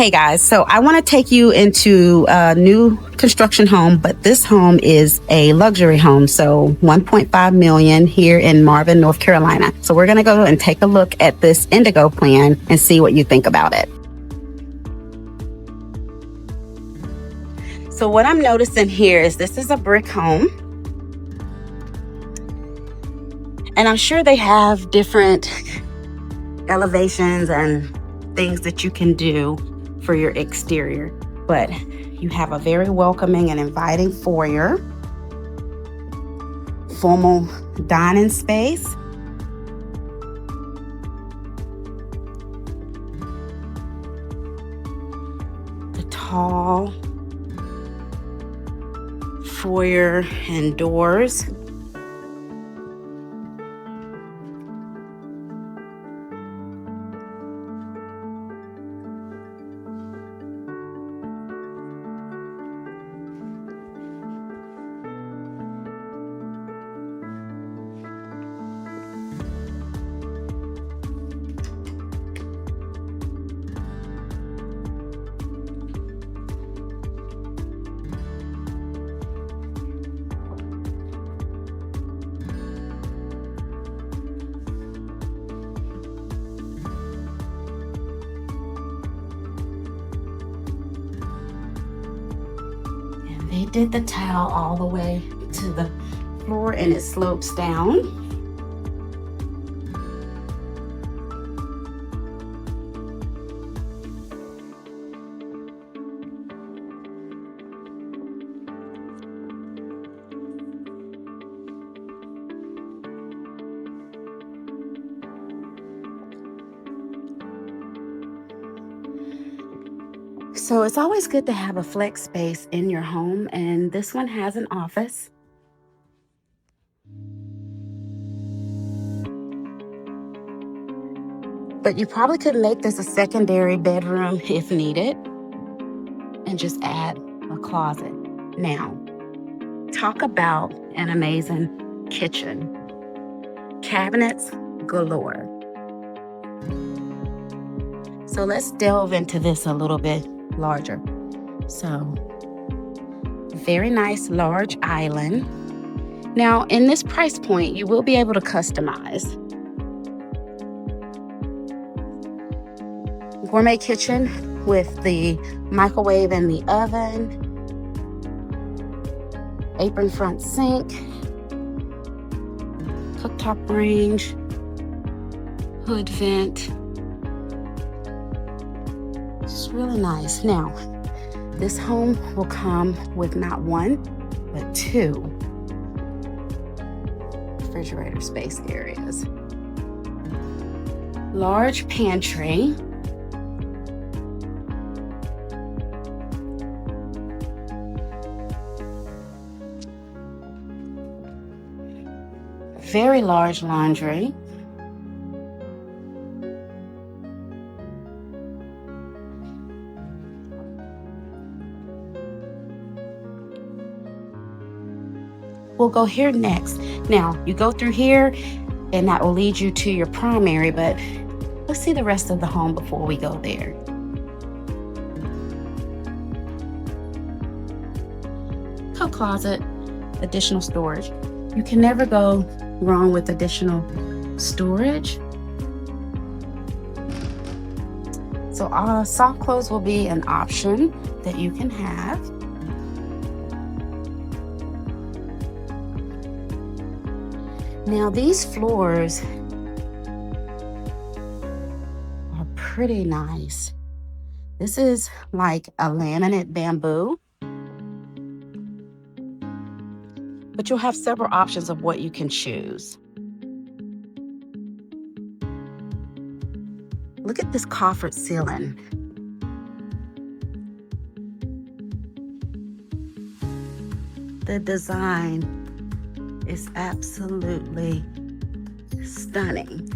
Hey guys, so I want to take you into a new construction home, but this home is a luxury home. So 1.5 million here in Marvin, North Carolina. So we're going to go and take a look at this Indigo plan and see what you think about it. So what I'm noticing here is this is a brick home. And I'm sure they have different elevations and things that you can do for your exterior, but you have a very welcoming and inviting foyer, formal dining space, the tall foyer and doors. They did the tile all the way to the floor and it slopes down. So it's always good to have a flex space in your home, and this one has an office. But you probably could make this a secondary bedroom if needed and just add a closet. Now, talk about an amazing kitchen. Cabinets galore. So let's delve into this a little bit larger. So, very nice large island. Now, in this price point, you will be able to customize. Gourmet kitchen with the microwave and the oven. Apron front sink. Cooktop range. Hood vent. It's really nice. Now, this home will come with not one, but two refrigerator space areas. Large pantry. Very large laundry. We'll go here next. Now, you go through here, and that will lead you to your primary, but let's see the rest of the home before we go there. Coat closet, additional storage. You can never go wrong with additional storage. So soft clothes will be an option that you can have. Now these floors are pretty nice. This is like a laminate bamboo, but you'll have several options of what you can choose. Look at this coffered ceiling. The design is absolutely stunning.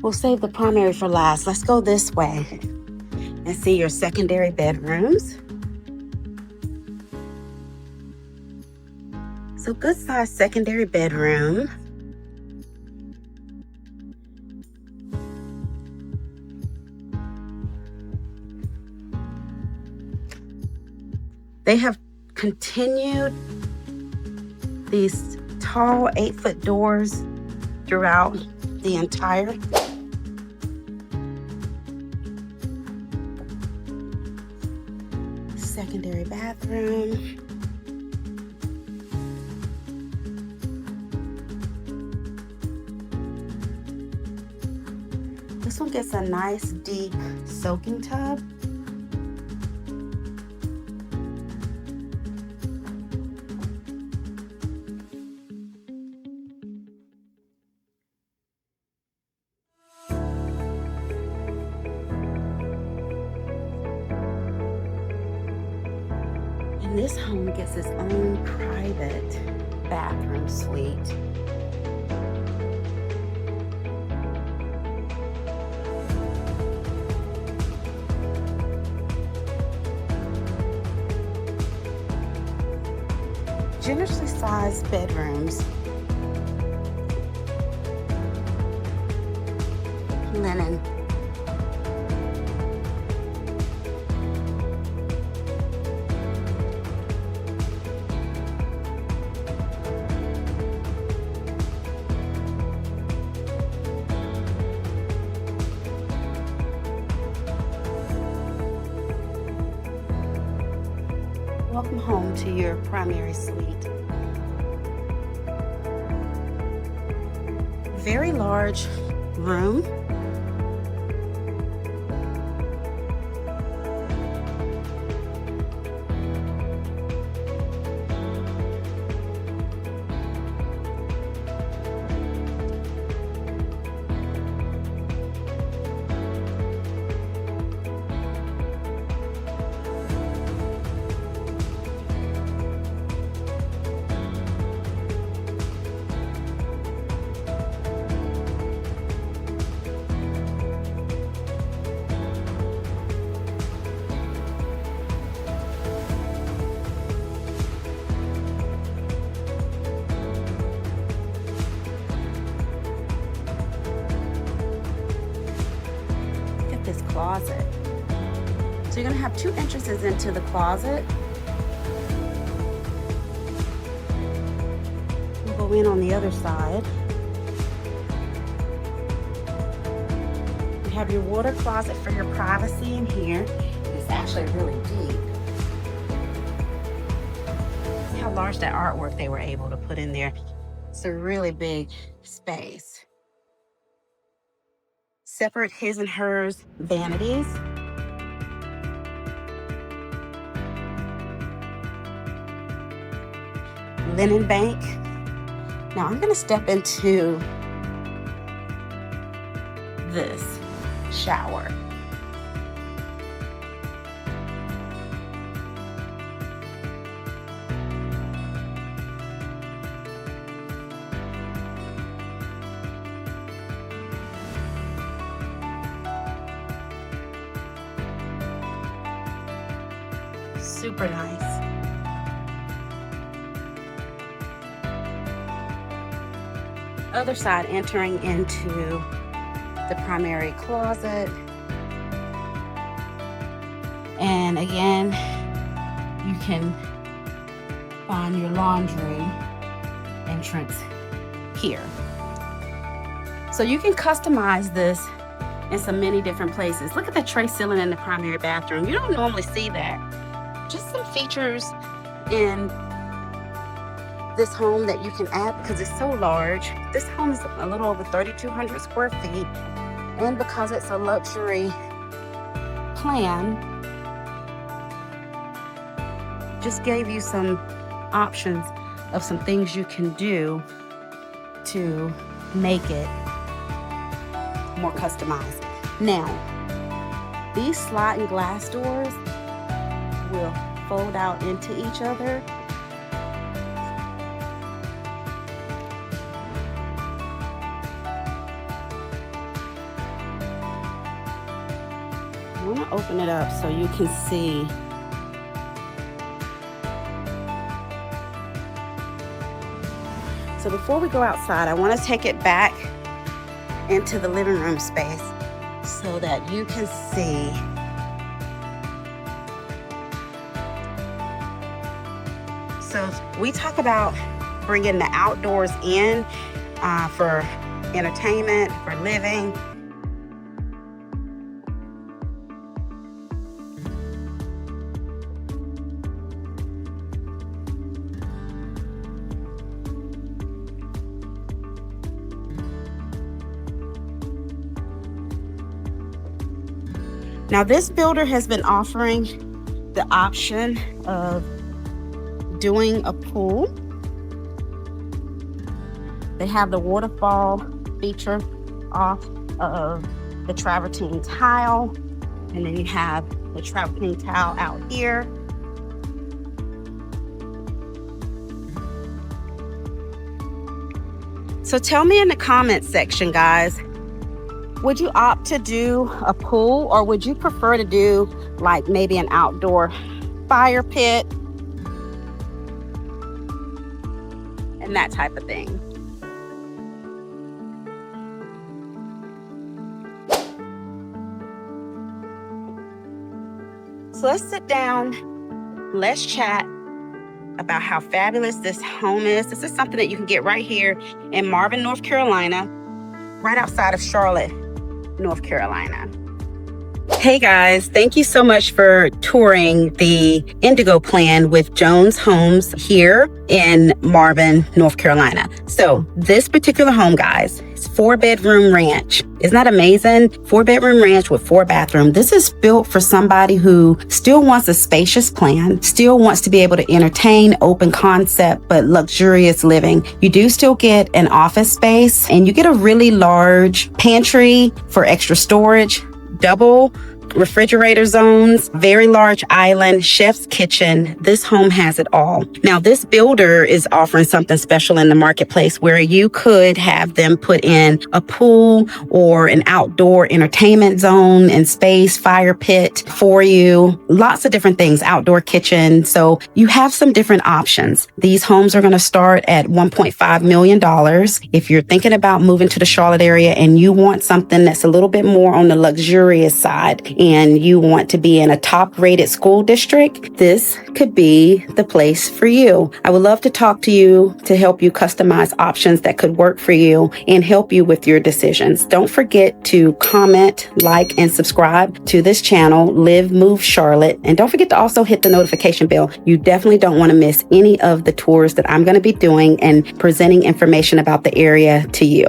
We'll save the primary for last. Let's go this way and see your secondary bedrooms. So good sized secondary bedroom. They have continued these tall 8-foot doors throughout the entire secondary bathroom. This one gets a nice deep soaking tub. And this home gets its own private bathroom suite. Generously sized bedrooms. Linen. Welcome home to your primary suite. Very large room. This closet. So you're going to have 2 entrances into the closet. We'll go in on the other side. You have your water closet for your privacy in here. It's actually really deep. See how large that artwork they were able to put in there. It's a really big space. Separate his and hers vanities. Linen bank. Now I'm going to step into this shower. Super nice. Other side, entering into the primary closet. And again, you can find your laundry entrance here. So you can customize this in so many different places. Look at the tray ceiling in the primary bathroom. You don't normally see that. Just some features in this home that you can add because it's so large. This home is a little over 3,200 square feet, and because it's a luxury plan, just gave you some options of some things you can do to make it more customized. Now, these sliding glass doors will fold out into each other. open it up so you can see. So before we go outside, I want to take it back into the living room space so that you can see. So we talk about bringing the outdoors in for entertainment, for living. Now, this builder has been offering the option of doing a pool. They have the waterfall feature off of the travertine tile, and then you have the travertine tile out here. So tell me in the comments section, guys, would you opt to do a pool, or would you prefer to do like maybe an outdoor fire pit and that type of thing? So let's sit down, let's chat about how fabulous this home is. This is something that you can get right here in Marvin, North Carolina, right outside of Charlotte, North Carolina. Hey guys, thank you so much for touring the Indigo plan with Jones Homes here in Marvin, North Carolina. So this particular home, guys, is 4-bedroom ranch. Isn't that amazing? 4-bedroom ranch with 4 bathrooms. This is built for somebody who still wants a spacious plan, still wants to be able to entertain, open concept, but luxurious living. You do still get an office space, and you get a really large pantry for extra storage, double refrigerator zones, very large island, chef's kitchen. This home has it all. Now, this builder is offering something special in the marketplace where you could have them put in a pool or an outdoor entertainment zone and space, fire pit for you. Lots of different things, outdoor kitchen. So you have some different options. These homes are going to start at $1.5 million. If you're thinking about moving to the Charlotte area and you want something that's a little bit more on the luxurious side, and you want to be in a top-rated school district, this could be the place for you. I would love to talk to you to help you customize options that could work for you and help you with your decisions. Don't forget to comment, like, and subscribe to this channel, Live Move Charlotte. And don't forget to also hit the notification bell. You definitely don't want to miss any of the tours that I'm going to be doing and presenting information about the area to you.